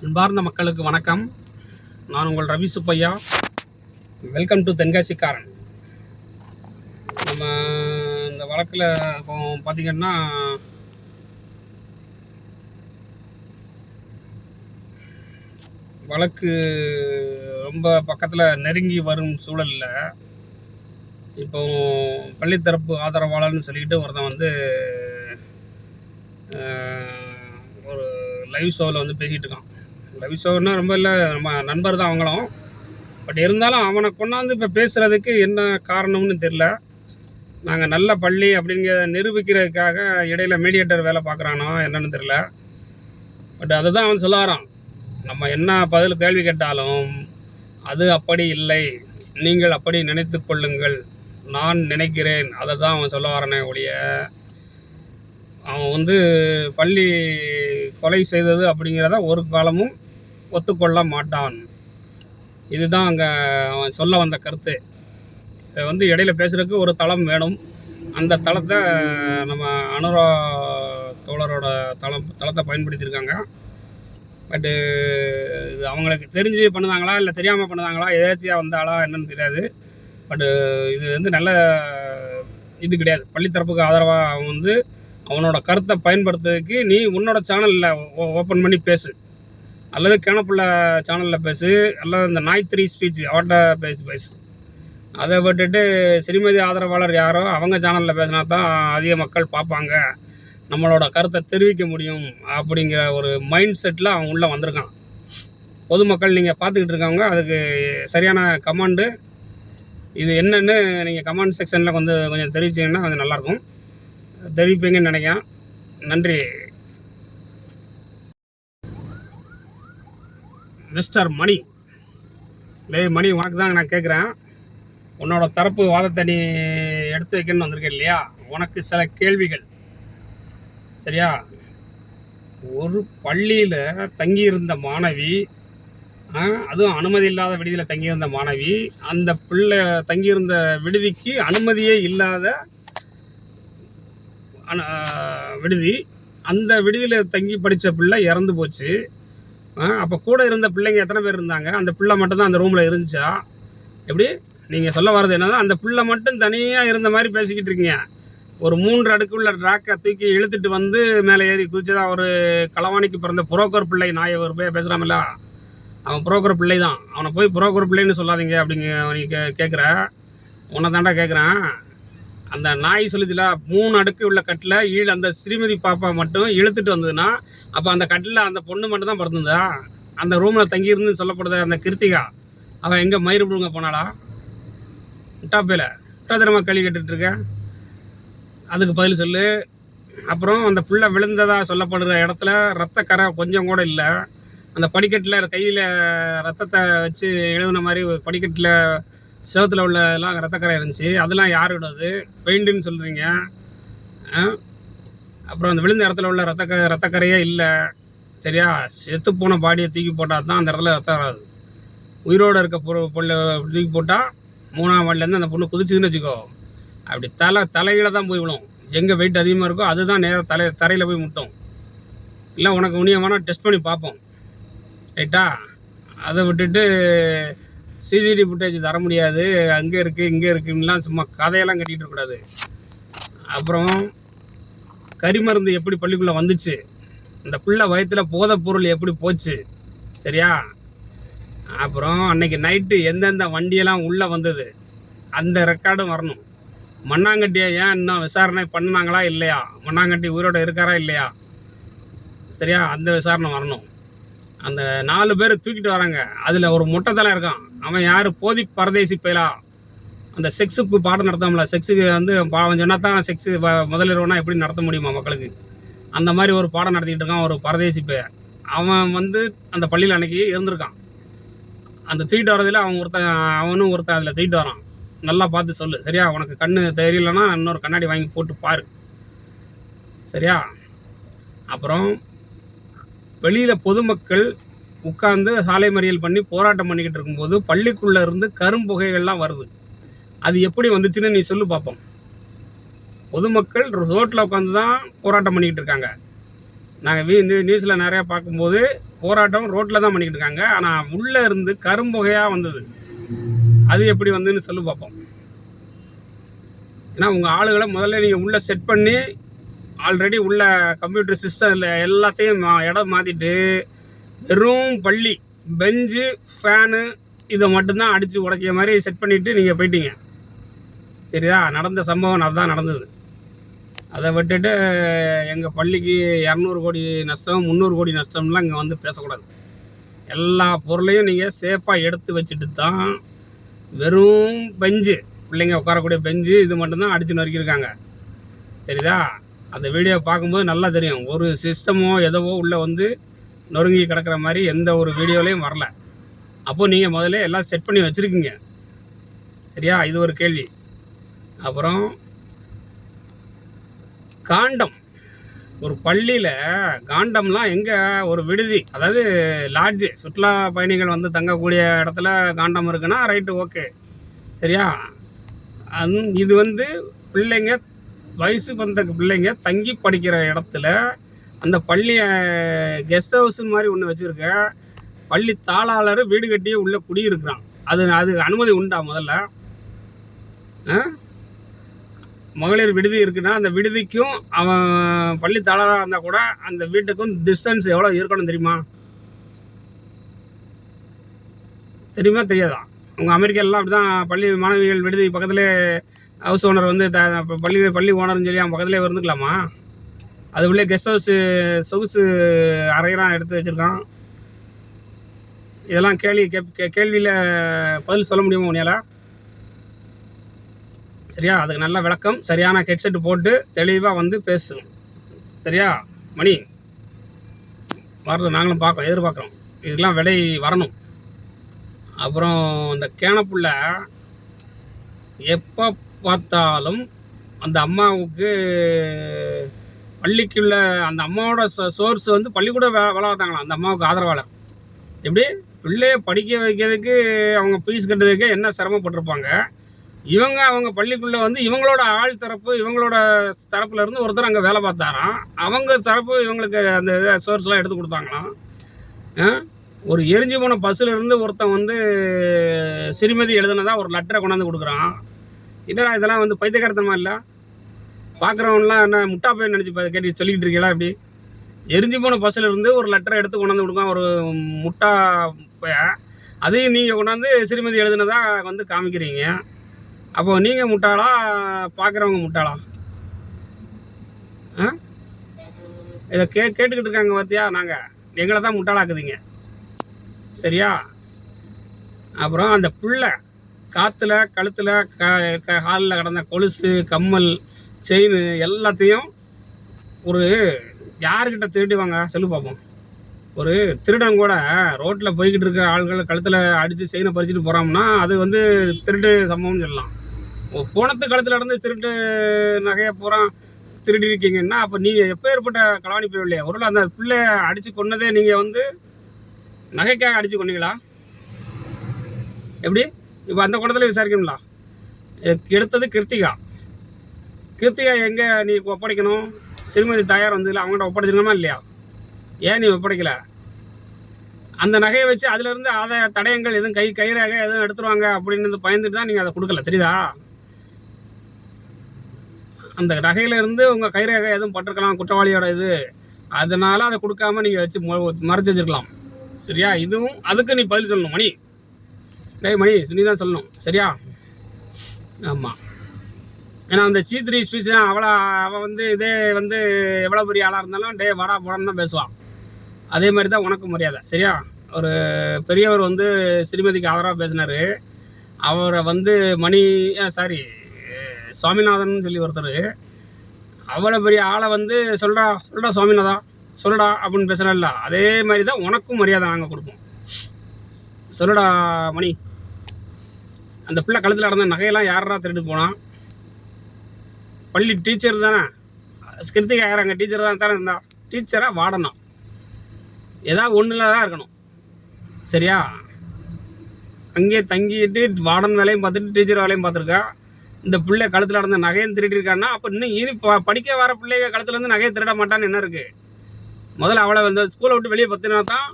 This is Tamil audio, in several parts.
அன்பார்ந்த மக்களுக்கு வணக்கம். நான் உங்கள் ரவி சுப்பையா. வெல்கம் டு தென்காசிக்காரன். நம்ம இந்த வழக்கில் இப்போ பார்த்திங்கன்னா, வழக்கு ரொம்ப பக்கத்தில் நெருங்கி வரும் சூழலில் இப்போ பள்ளித்தரப்பு ஆதரவாளர்னு சொல்லிக்கிட்டு ஒருத்தன் வந்து ஒரு லைவ் ஷோவில் வந்து பேசிகிட்டு இருக்கான். லைவ் ஷோன்னா ரொம்ப இல்லை, நம்ம நண்பர் தான் அவங்களும். பட் இருந்தாலும் அவனை கொண்டாந்து இப்போ பேசுகிறதுக்கு என்ன காரணம்னு தெரில. நாங்கள் நல்ல பள்ளி அப்படிங்கிறத நிரூபிக்கிறதுக்காக இடையில மீடியேட்டர் வேலை பார்க்குறானோ என்னன்னு தெரில. பட் அதை தான் அவன் சொல்ல வரான். நம்ம என்ன பதில் கேள்வி கேட்டாலும் அது அப்படி இல்லை, நீங்கள் அப்படி நினைத்து கொள்ளுங்கள், நான் நினைக்கிறேன், அதை தான் அவன் சொல்ல வரானே ஒழிய அவன் வந்து பள்ளி கொலை செய்தது அப்படிங்கிறத ஒரு காலமும் ஒத்துக்கொள்ள மாட்டான். இதுதான் அங்கே அவன் சொல்ல வந்த கருத்து. இதை வந்து இடையில பேசுகிறதுக்கு ஒரு தளம் வேணும். அந்த தளத்தை நம்ம அனுரா தோழரோட தளத்தை பயன்படுத்தியிருக்காங்க. பட்டு இது அவங்களுக்கு தெரிஞ்சு பண்ணுதாங்களா இல்லை தெரியாமல் பண்ணுதாங்களா, எதாச்சியாக வந்தாளா என்னன்னு தெரியாது. பட்டு இது வந்து நல்ல இது கிடையாது. பள்ளித்தரப்புக்கு ஆதரவாக அவன் வந்து அவனோட கருத்தை பயன்படுத்துறதுக்கு நீ உன்னோட சேனலில் ஓப்பன் பண்ணி பேசு, அல்லது கிணப்புள்ள சேனலில் பேசு, அல்லது இந்த நாய் 3 ஸ்பீச் அவட்ட பேசு. அதை விட்டுட்டு ஸ்ரீமதி ஆதரவாளர் யாரோ அவங்க சேனலில் பேசினா தான் அதிக மக்கள் பார்ப்பாங்க, நம்மளோட கருத்தை தெரிவிக்க முடியும் அப்படிங்கிற ஒரு மைண்ட் செட்டில் அவன் உள்ளே வந்திருக்கான். பொதுமக்கள் நீங்கள் பார்த்துக்கிட்டு இருக்கவங்க அதுக்கு சரியான கமெண்டு இது என்னென்னு நீங்கள் கமெண்ட் செக்ஷனில் கொஞ்சம் தெரிவிச்சிங்கன்னா கொஞ்சம் நல்லாயிருக்கும். தெரிவிப்பீங்கன்னு நினைக்கிறேன். நன்றி. மிஸ்டர் மணி, மணி உனக்கு தாங்க நான் கேட்குறேன். உன்னோட தரப்பு வாதத்தை நீ எடுத்து வைக்கணும்னு வந்திருக்க இல்லையா? உனக்கு சில கேள்விகள். சரியா? ஒரு பள்ளியில் தங்கியிருந்த மாணவி, அதுவும் அனுமதி இல்லாத விடுதியில் தங்கியிருந்த மாணவி, அந்த பிள்ளை தங்கியிருந்த விடுதிக்கு அனுமதியே இல்லாத விடுதி, அந்த விடுதியில் தங்கி படித்த பிள்ளை இறந்து போச்சு. அப்போ கூட இருந்த பிள்ளைங்க எத்தனை பேர் இருந்தாங்க? அந்த பிள்ளை மட்டும்தான் அந்த ரூமில் இருந்துச்சா? எப்படி நீங்கள் சொல்ல வர்றது என்னதான் அந்த பிள்ளை மட்டும் தனியாக இருந்த மாதிரி பேசிக்கிட்டு இருக்கீங்க. ஒரு 3 அடுக்குள்ள ட்ராக்கை தூக்கி இழுத்துட்டு வந்து மேலே ஏறி குதிச்சதா ஒரு களவாணிக்கு பிறந்த புரோக்கர் பிள்ளை நாயை ஒரு போய் பேசுகிறாமில்ல, அவன் புரோக்கர் பிள்ளை தான். அவனை போய் புரோக்கர் பிள்ளைன்னு சொல்லாதீங்க அப்படிங்க நீ கேட்குற. உன்னை தாண்டா கேட்குறான். அந்த நாய் சொல்லிச்சுல 3 அடுக்கு உள்ள கட்டில் அந்த ஸ்ரீமதி பாப்பா மட்டும் இழுத்துட்டு வந்ததுன்னா அப்போ அந்த கட்டில் அந்த பொண்ணு மட்டும் தான் பிறந்ததா? அந்த ரூமில் தங்கியிருந்து சொல்லப்படுத அந்த கிருத்திகா அவன் எங்கே மயிறு புழுங்க போனாளா? முட்டாப்பையில் முட்டாத்திரமா கேள்வி கேட்டுட்ருக்க, அதுக்கு பதில் சொல்லு. அப்புறம் அந்த பிள்ளை விழுந்ததா சொல்லப்படுற இடத்துல ரத்த கரை கொஞ்சம் கூட இல்லை. அந்த படிக்கட்டில் கையில் ரத்தத்தை வச்சு எழுதுன மாதிரி படிக்கட்டில் செவத்தில் உள்ள எல்லாம் ரத்தக்கரை இருந்துச்சு. அதெல்லாம் யாரோடது? பெயிண்ட்டுன்னு சொல்கிறீங்க. அப்புறம் அந்த விழுந்த இடத்துல உள்ள ரத்தக்கரையே இல்லை. சரியா? செத்து போன பாடியை தூக்கி போட்டால் தான் அந்த இடத்துல ரத்தம் வராது. உயிரோடு இருக்க பொருளை தூக்கி போட்டால் 3ஆம் மாடிலேருந்து அந்த பொண்ணு குதிச்சுதுன்னு வச்சுக்கோ, அப்படி தலையில் தான் போய் விடும். எங்கே வெயிட் அதிகமாக இருக்கோ அதுதான் நேராக தரையில் போய் முட்டும். இல்லை உனக்கு உனியமான டெஸ்ட் பண்ணி பார்ப்போம், ரைட்டா? அதை விட்டுட்டு சிசிடிவி ஃபுட்டேஜ் தர முடியாது, அங்கே இருக்குது இங்கே இருக்குன்னுலாம் சும்மா கதையெல்லாம் கட்டிகிட்டு இருக்கக்கூடாது. அப்புறம் கரிமருந்து எப்படி பள்ளிக்குள்ளே வந்துச்சு, இந்த பிள்ளை வயிற்றில் போதைப் பொருள் எப்படி போச்சு, சரியா? அப்புறம் அன்னைக்கு நைட்டு எந்தெந்த வண்டியெல்லாம் உள்ளே வந்தது அந்த ரெக்கார்டும் வரணும். மண்ணாங்கட்டியை ஏன் இன்னும் விசாரணை பண்ணினாங்களா இல்லையா, மண்ணாங்கட்டி உயிரோடு இருக்காரா இல்லையா, சரியா? அந்த விசாரணை வரணும். அந்த 4 பேர் தூக்கிட்டு வராங்க, அதில் ஒரு முட்டைத்தலை இருக்கான். அவன் யார்? போதி பரதேசி பயிலா. அந்த செக்ஸுக்கு பாடம் நடத்தாமல, செக்ஸுக்கு வந்து அவன் சொன்னா தான் செக்ஸு முதலிரவனா எப்படி நடத்த முடியுமா மக்களுக்கு? அந்த மாதிரி ஒரு பாடம் நடத்திக்கிட்டு இருக்கான் ஒரு பரதேசி பைய. அவன் வந்து அந்த பள்ளியில் அன்னைக்கு இருந்திருக்கான். அந்த தூக்கிட்டு வரதில் அவனும் ஒருத்தன் அதில் தூக்கிட்டு வரான். நல்லா பார்த்து சொல்லு, சரியா? உனக்கு கண்ணு தெரியலன்னா இன்னொரு கண்ணாடி வாங்கி போட்டு பாரு, சரியா? அப்புறம் வெளியில் பொதுமக்கள் உட்கார்ந்து சாலை மறியல் பண்ணி போராட்டம் பண்ணிக்கிட்டு இருக்கும்போது பள்ளிக்குள்ளே இருந்து கரும்புகைகள்லாம் வருது. அது எப்படி வந்துச்சுன்னு நீ சொல்லு பார்ப்போம். பொதுமக்கள் ரோட்டில் உட்காந்து தான் போராட்டம் பண்ணிக்கிட்டு இருக்காங்க. நாங்கள் நியூஸில் நிறையா பார்க்கும்போது போராட்டம் ரோட்டில் தான் பண்ணிக்கிட்டு இருக்காங்க. ஆனால் உள்ளே இருந்து கரும்புகையாக வந்தது. அது எப்படி வந்துன்னு சொல்லி பார்ப்போம். ஏன்னா உங்கள் ஆளுகளை முதல்ல நீங்கள் உள்ளே செட் பண்ணி ஆல்ரெடி உள்ள கம்ப்யூட்டர் சிஸ்டம் எல்லாத்தையும் இடம் மாற்றிட்டு வெறும் பள்ளி பெஞ்சு ஃபேனு இதை மட்டும்தான் அடித்து உடைக்கிற மாதிரி செட் பண்ணிவிட்டு நீங்கள் போயிட்டீங்க. சரியா? நடந்த சம்பவம் அதுதான் நடந்தது. அதை விட்டுட்டு எங்கள் பள்ளிக்கு 200 கோடி நஷ்டம் 300 கோடி நஷ்டம்லாம் இங்கே வந்து பேசக்கூடாது. எல்லா பொருளையும் நீங்கள் சேஃபாக எடுத்து வச்சுட்டு தான் வெறும் பெஞ்சு பிள்ளைங்க உட்காரக்கூடிய பெஞ்சு இது மட்டும்தான் அடித்து நறுக்கியிருக்காங்க. சரிதா? அந்த வீடியோ பார்க்கும்போது நல்லா தெரியும். ஒரு சிஸ்டமோ எதவோ உள்ளே வந்து நொறுங்கி கிடக்கிற மாதிரி எந்த ஒரு வீடியோலையும் வரல. அப்போது நீங்கள் முதல்ல எல்லாம் செட் பண்ணி வச்சுருக்கீங்க. சரியா? இது ஒரு கேள்வி. அப்புறம் காண்டம், ஒரு பள்ளியில் காண்டம்லாம் எங்கே? ஒரு விடுதி, அதாவது லாட்ஜு, சுற்றுலா பயணிகள் வந்து தங்கக்கூடிய இடத்துல காண்டம் இருக்குன்னா ரைட்டு, ஓகே. சரியா? இது வந்து பிள்ளைங்க வயசு வந்த பிள்ளைங்க தங்கி படிக்கிற இடத்துல அந்த பள்ளி கெஸ்ட் ஹவுஸ் மாதிரி ஒன்று வச்சுருக்க பள்ளி தாளாளர் வீடு கட்டியே உள்ளே குடியிருக்கிறான். அது அனுமதி உண்டா? முதல்ல மகளிர் விடுதி இருக்குன்னா அந்த விடுதிக்கும் அவன் பள்ளி தாளாளராக இருந்தால் கூட அந்த வீட்டுக்கும் டிஸ்டன்ஸ் எவ்வளோ இருக்கணும் தெரியுமா? தெரியாதா? அவங்க அமெரிக்காலாம் அப்படி தான் பள்ளி மாணவிகள் விடுதி பக்கத்துலேயே ஹவுஸ் ஓனர் வந்து பள்ளி ஓனர்னு சொல்லி அவன் பக்கத்துலேயே இருந்துக்கலாமா? அது உள்ளே கெஸ்ட் ஹவுஸு சொகுசு அறையெல்லாம் எடுத்து வச்சுருக்கான். இதெல்லாம் கேள்வியில் பதில் சொல்ல முடியுமா உன்னையால்? சரியா? அதுக்கு நல்ல விளக்கம், சரியான ஹெட்செட்டு போட்டு தெளிவாக வந்து பேசும். சரியா மணி? வர்றது நாங்களும் எதிர்பார்க்குறோம். இதுக்கெல்லாம் விடை வரணும். அப்புறம் இந்த கேனப்புள்ள எப்போ பார்த்தாலும் அந்த அம்மாவுக்கு பள்ளிக்குள்ள அந்த அம்மாவோட சோர்ஸ் வந்து பள்ளிக்கூட வேலை பார்த்தாங்களாம். அந்த அம்மாவுக்கு ஆதரவாளர். எப்படி பிள்ளைய படிக்க வைக்கிறதுக்கு அவங்க ஃபீஸ் கட்டுறதுக்கு என்ன சிரமப்பட்டிருப்பாங்க. அவங்க பள்ளிக்குள்ளே வந்து இவங்களோட ஆள் தரப்பு இவங்களோட தரப்புல இருந்து ஒருத்தர் அங்கே வேலை பார்த்தாராம். அவங்க தரப்பு இவங்களுக்கு அந்த சோர்ஸ்லாம் எடுத்து கொடுத்தாங்களாம். ஒரு எரிஞ்சு போன பஸ்ஸில் இருந்து ஒருத்தன் வந்து சிறுமதி எழுதுனதா ஒரு லெட்டரை கொண்டாந்து கொடுக்குறான். என்னடா இதெல்லாம் வந்து பைத்தியக்காரத்தனமா இல்லை? பார்க்குறவங்களாம் என்ன முட்டா போய் நினச்சி கேட்டு சொல்லிக்கிட்டு இருக்கீங்களா? இப்படி எரிஞ்சு போன பஸ்ஸில் இருந்து ஒரு லெட்டரை எடுத்து கொண்டாந்து கொடுக்கான் ஒரு முட்டா போய், அதையும் நீங்கள் கொண்டாந்து சிறுமதி எழுதுனதா வந்து காமிக்கிறீங்க. அப்போ நீங்கள் முட்டாளா, பார்க்குறவங்க முட்டாளா? இதை கேட்டுக்கிட்டு இருக்காங்க பார்த்தியா? நாங்கள் எங்களை தான் முட்டாளாக்குதுங்க. சரியா? அப்புறம் அந்த பிள்ளை காற்றுல கழுத்தில் ஹாலில் கிடந்த கொலுசு கம்மல் செயின் எல்லாத்தையும் ஒரு யாருக்கிட்ட திருடுவாங்க சொல்லு பார்ப்போம். ஒரு திருடன் கூட ரோட்டில் போய்கிட்டு இருக்க ஆள்கள் கழுத்தில் அடித்து செயினை பறிச்சுட்டு போகிறோம்னா அது வந்து திருட்டு சம்பவம்னு சொல்லலாம். போனத்து கழுத்தில் இருந்து திருட்டு நகையை பூரா திருடி இருக்கீங்கன்னா அப்போ நீங்கள் எப்போ ஏற்பட்ட களவாணி போய் இல்லையா? ஒரு அந்த பிள்ளைய அடித்து கொன்னதே நீங்கள் வந்து நகைக்காக அடித்து கொன்னீங்களா? எப்படி? இப்போ அந்த குடத்தில் விசாரிக்கணுங்களா? எடுத்தது கிருத்திகா எங்கே நீ ஒப்படைக்கணும்? சிறுமதி தாயார் வந்து இல்லை அவங்கள்ட்ட ஒப்படைச்சிருக்கணுமா இல்லையா? ஏன் நீ ஒப்படைக்கலை? அந்த நகையை வச்சு அதிலிருந்து ஆதாய தடயங்கள் எதுவும் கைரேகை எதுவும் எடுத்துருவாங்க அப்படின்னு பயந்துட்டு தான் நீங்கள் அதை கொடுக்கல. தெரியுதா? அந்த நகையிலேருந்து உங்கள் கைரேகை எதுவும் பட்டிருக்கலாம் குற்றவாளியோட இது, அதனால் அதை கொடுக்காம நீங்கள் வச்சு மறைச்சி வச்சுருக்கலாம். சரியா? இதுவும் அதுக்கு நீ பதில் சொல்லணும் மணி. மணி நீ தான் சொல்லணும். சரியா? ஆமாம். ஏன்னா அந்த சீத்ரி ஸ்பீச் தான் அவள் வந்து இதே வந்து எவ்வளோ பெரிய ஆளாக இருந்தாலும் வாடா போடான்னு தான் பேசுவான். அதே மாதிரி தான் உனக்கும் மரியாதை. சரியா? ஒரு பெரியவர் வந்து ஸ்ரீமதிக்கு ஆதரவாக பேசினார். அவரை வந்து சுவாமிநாதன் சொல்லி ஒருத்தர் அவ்வளோ பெரிய ஆளை வந்து சொல்கிறா சுவாமிநாதா சொல்லுடா அப்படின்னு பேசுகிறல்ல, அதே மாதிரி தான் உனக்கும் மரியாதை நாங்கள் கொடுப்போம். சொல்லுடா மணி. அந்த பிள்ளை கழுத்தில் நடந்த நகையெல்லாம் யாரா திருட்டு போனான்? பள்ளி டீச்சர் தானே. கிருத்திகா யார்? அங்கே டீச்சர் தானே இருந்தா. டீச்சராக வாடணும் ஏதாவது ஒன்றில் தான் இருக்கணும். சரியா? அங்கேயே தங்கிட்டு வார்டன் வேலையும் பார்த்துட்டு டீச்சர் வேலையும் பார்த்துருக்கா. இந்த பிள்ளை கழுத்தில் நடந்த நகையும் திருடிருக்கான்னா அப்போ இன்னும் படிக்க வர பிள்ளைங்க கழுத்துலேருந்து நகையை திருட மாட்டான்னு என்ன இருக்குது? முதல்ல அவளை வந்து ஸ்கூலை விட்டு வெளியே பற்றினா தான்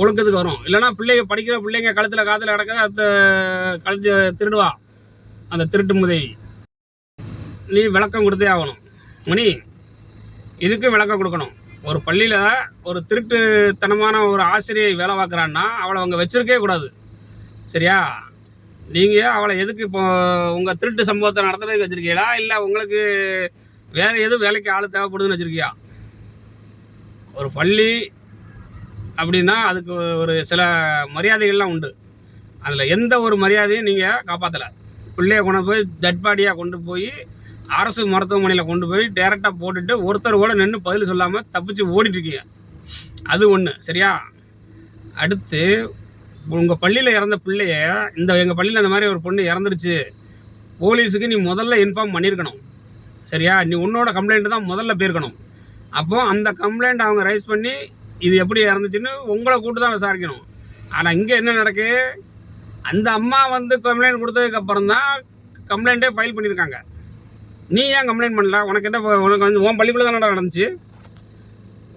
ஒழுக்கத்துக்கு வரும். இல்லைனா படிக்கிற பிள்ளைங்க கழுத்தில் காதில் அடக்க அதை கழிச்சு திருடுவா அந்த திருட்டு முதவி. நீ விளக்கம் கொடுத்தே ஆகணும் மணி, இதுக்கும் விளக்கம் கொடுக்கணும். ஒரு பள்ளியில் ஒரு திருட்டுத்தனமான ஒரு ஆசிரியை வேலை பார்க்குறான்னா அவளை அவங்க வச்சிருக்கவே கூடாது. சரியா? நீங்கள் அவளை எதுக்கு இப்போ உங்கள் திருட்டு சம்பவத்தை நடத்துறதுக்கு வச்சுருக்கீங்களா, இல்லை உங்களுக்கு வேறு எதுவும் வேலைக்கு ஆள் தேவைப்படுதுன்னு வச்சுருக்கியா? ஒரு பள்ளி அப்படின்னா அதுக்கு ஒரு சில மரியாதைகள்லாம் உண்டு. அதில் எந்த ஒரு மரியாதையும் நீங்கள் காப்பாற்றலை. பிள்ளைய கொண்டு போய் டெட் பாடியாக கொண்டு போய் அரசு மருத்துவமனையில் கொண்டு போய் டேரெக்டாக போட்டுட்டு ஒருத்தர் கூட நின்று பதில் சொல்லாமல் தப்பிச்சு ஓடிட்டுருக்கீங்க. அது ஒன்று. சரியா? அடுத்து உங்கள் பள்ளியில் இறந்த பிள்ளைய எங்கள் பள்ளியில் அந்த மாதிரி ஒரு பொண்ணு இறந்துருச்சு, போலீஸுக்கு நீ முதல்ல இன்ஃபார்ம் பண்ணியிருக்கணும். சரியா? நீ உன்னோட கம்ப்ளைண்ட்டு தான் முதல்ல போயிருக்கணும். அப்போது அந்த கம்ப்ளைண்ட் அவங்க ரைஸ் பண்ணி இது எப்படி இறந்துச்சுன்னு உங்களை கூப்பிட்டு தான் விசாரிக்கணும். ஆனால் இங்கே என்ன நடக்கு, அந்த அம்மா வந்து கம்ப்ளைண்ட் கொடுத்ததுக்கப்புறம் தான் கம்ப்ளைண்ட்டே ஃபைல் பண்ணியிருக்காங்க. நீ ஏன் கம்ப்ளைண்ட் பண்ணல? உனக்கு என்ன, உனக்கு வந்து உன் பள்ளிக்குள்ளே தானே நடந்துச்சு,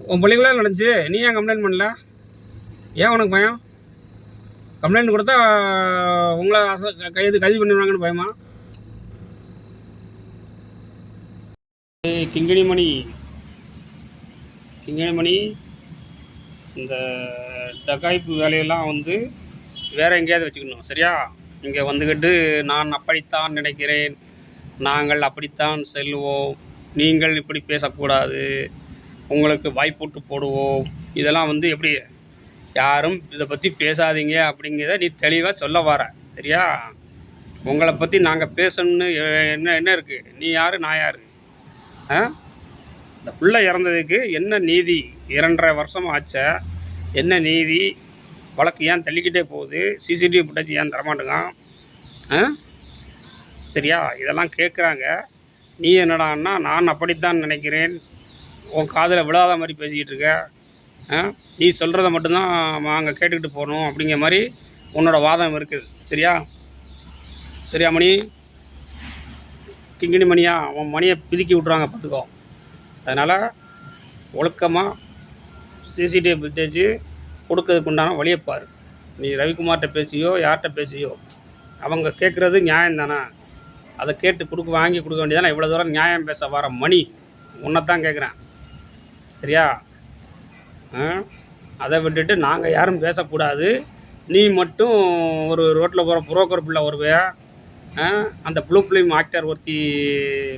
உன் பள்ளிக்குள்ளே நடந்துச்சு, நீ ஏன் கம்ப்ளைண்ட் பண்ணல? ஏன் உனக்கு பயம்? கம்ப்ளைண்ட் கொடுத்தா உங்களை கைது பண்ணிடுவாங்கன்னு பயமா? கிங்கிணிமணி இந்த டகாய்ப்பு வேலையெல்லாம் வந்து வேறு எங்கேயாவது வச்சுக்கணும். சரியா? இங்கே வந்துக்கிட்டு நான் அப்படித்தான் நினைக்கிறேன், நாங்கள் அப்படித்தான் செல்வோம், நீங்கள் இப்படி பேசக்கூடாது, உங்களுக்கு வாய்ப்போட்டு போடுவோம், இதெல்லாம் வந்து எப்படி, யாரும் இதை பற்றி பேசாதீங்க அப்படிங்கிறத நீ தெளிவாக சொல்ல வர. சரியா? உங்களை பற்றி நாங்கள் பேசணும்னு என்ன இருக்குது? நீ யார், நான் யார்? இந்த பிள்ளை இறந்ததுக்கு என்ன நீதி? 2.5 வருஷம் ஆச்ச, என்ன நீதி? வழக்கு ஏன் தள்ளிக்கிட்டே போகுது? சிசிடிவி ஃபுட்டேஜ் ஏன் தரமாட்டேங்கான்? சரியா? இதெல்லாம் கேட்குறாங்க. நீ என்னடான்னா நான் அப்படித்தான் நினைக்கிறேன், உன் காதில் விழாத மாதிரி பேசிக்கிட்டு இருக்க, நீ சொல்கிறத மட்டும்தான் நாங்கள் கேட்டுக்கிட்டு போகணும் அப்படிங்கிற மாதிரி உன்னோட வாதம் இருக்குது. சரியா மணி? கிங்கிணி மணியா, உன் மணியை பிதுக்கி விட்ருவாங்க பார்த்துக்கோ. அதனால் ஒழுக்கமாக சிசிடிவி ஃபுட்டேஜ் கொடுக்கறதுக்கு உண்டான வழியைப்பார். நீ ரவிக்குமார்கிட்ட பேசியோ யார்கிட்ட பேசியோ அவங்க கேட்குறது நியாயம் தானே, அதை கேட்டு வாங்கி கொடுக்க வேண்டியதானே. இவ்வளோ தூரம் நியாயம் பேச வர மணி உன்னைத்தான் கேட்குறேன். சரியா? அதை விட்டுட்டு நாங்கள் யாரும் பேசக்கூடாது, நீ மட்டும் ஒரு ரோட்டில் போகிற புரோக்கர் பிள்ளை வருவே, அந்த ப்ளூ ஃபிலிம் ஆக்டர் ஒருத்தி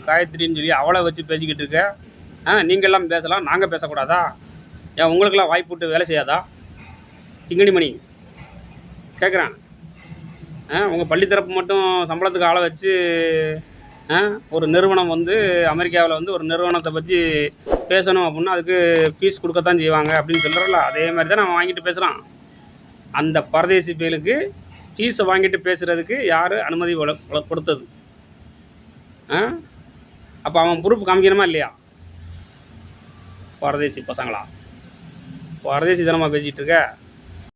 காயத்ரின்னு சொல்லி அவளை வச்சு பேசிக்கிட்டு இருக்க, நீங்கள்லாம் பேசலாம், நாங்கள் பேசக்கூடாதா? ஏன் உங்களுக்கெல்லாம் வாய்ப்பு விட்டு வேலை செய்யாதா? கிங்கிணிமணி கேட்குறேன். உங்கள் பள்ளித்தரப்பு மட்டும் சம்பளத்துக்கு ஆளை வச்சு ஒரு நிறுவனம் வந்து அமெரிக்காவில் வந்து ஒரு நிறுவனத்தை பற்றி பேசணும் அப்படின்னா அதுக்கு ஃபீஸ் கொடுக்கத்தான் செய்வாங்க அப்படின்னு சொல்கிறல, அதே மாதிரி தான் நான் வாங்கிட்டு பேசுகிறான். அந்த பரதேசி பயலுக்கு ஃபீஸை வாங்கிட்டு பேசுகிறதுக்கு யார் அனுமதி கொடுத்தது? அப்போ அவன் ப்ரூஃப் காமிக்கணுமா இல்லையா? பரதேசி பசங்களா, பரதேசி தனமாக பேசிகிட்டு இருக்க.